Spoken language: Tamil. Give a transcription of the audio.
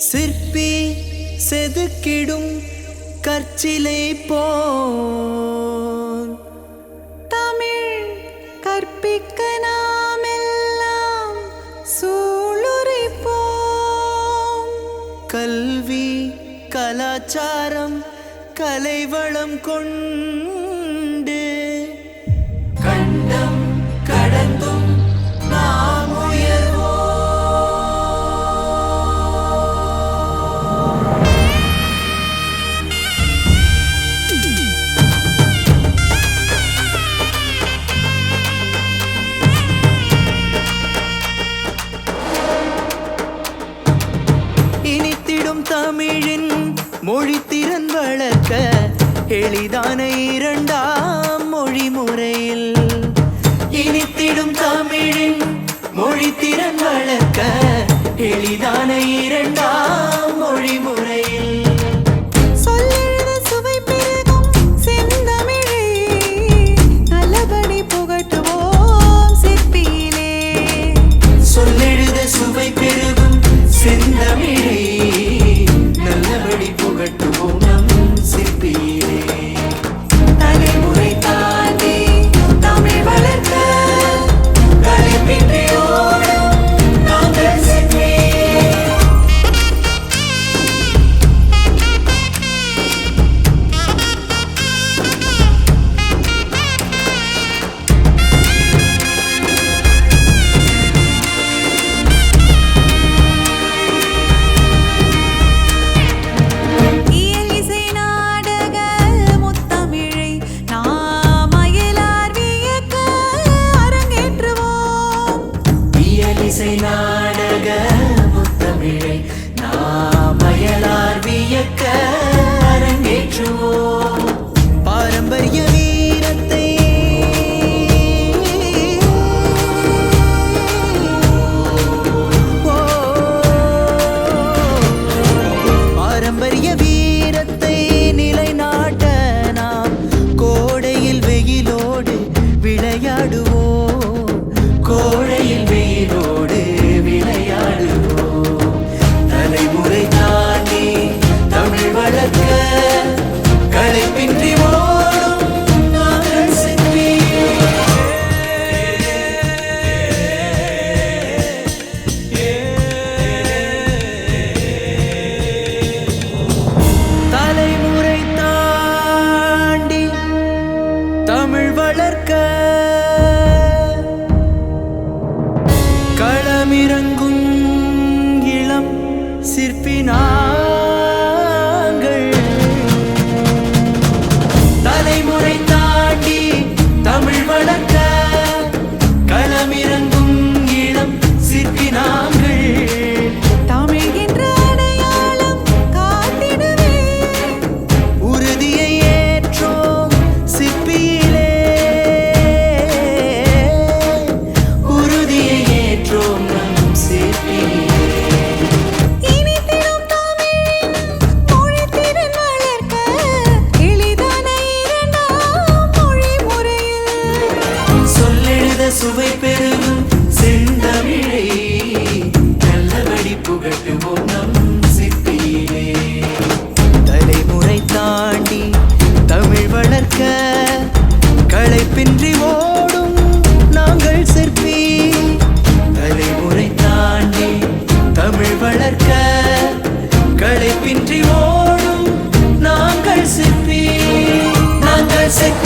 சிற்பி செதுக்கிடும் கற்சிலை போல் தமிழ் கற்பிக்க நாமெல்லாம் சூளுரைப்போம். கல்வி கலாச்சாரம் கலைவளம் கொண்டு கண்டம் கடந்தும் நாம் உயர்வோம். இனித்திடும் தமிழின் மொழித்திறன் வளர்க்க எளிதான இரண்டாம் மொழி முறையில் இனித்திடும் தமிழின் மொழித்திறன் வளர்க்க எளிதான இரண்டாம் மொழி முறையில் சொல்லெழுத சுவை பெருகும் செந்தமிழை நல்லபடி புகட்டுவோம் சிற்பியிலே. சொல்லெழுத சுவை பெருகும் செந்தமிழை நல்லபடி புகட்டுவோம் நம் சிற்பியிலே. தலைமுறை தாண்டி தமிழ் வளர்க்க கலைப்பின்றி ஓடும் நாங்கள் சிற்பி. இயல் இசை நாடக முத்தமிழை நாம் அயலார் வியக்க அரங்கேற்றுவோம். இயலிசை நாடக முத்தமிழை நாம் அயலார் வியக்க அரங்கேற்றுவோம். பாரம்பரிய வீரத்தை பாரம்பரிய வீரத்தை நிலைநாட்ட நாம் கோடையில் வெயிலோடு விளையாடுவோம். கோடையில் வெயிலோடு விளையாடுவோம். தலைமுறை தாண்டி தமிழ் வளர்க்க களைப்பின்றி ஓடும் நாங்கள் சிற்பி. தலைமுறை தாண்டி தமிழ் வளர்க்க களமிறங்கும் இளம் சிற்பி நாங்கள். தலைமுறை தாண்டி தமிழ் வளர்க்க களமிறங்கும் இளம் சிற்பி நாங்கள். தமிழ் என்ற அடையாளம் காத்திடவே உறுதியை ஏற்றோம் சிற்பியிலே. உறுதியை ஏற்றோம் நம் சிற்பியிலே. இனித்திடும் தமிழின் மொழித்திறன் வளர்க்க எளிதான இரண்டாம் மொழி முறையில் சொல்லெழுத சுவை பெருகும் செந்தமிழை நல்லபடி புகட்டுவோம் நம் சிற்பியிலே. தலைமுறை தாண்டி தமிழ் வளர்க்க களைப்பின்றி ஓடும் நாங்கள் சிற்பி. தலைமுறை தாண்டி தமிழ் வளர்க்க களைப்பின்றி ஓடும் நாங்கள் சிற்பி. நாங்கள் சிற்பி.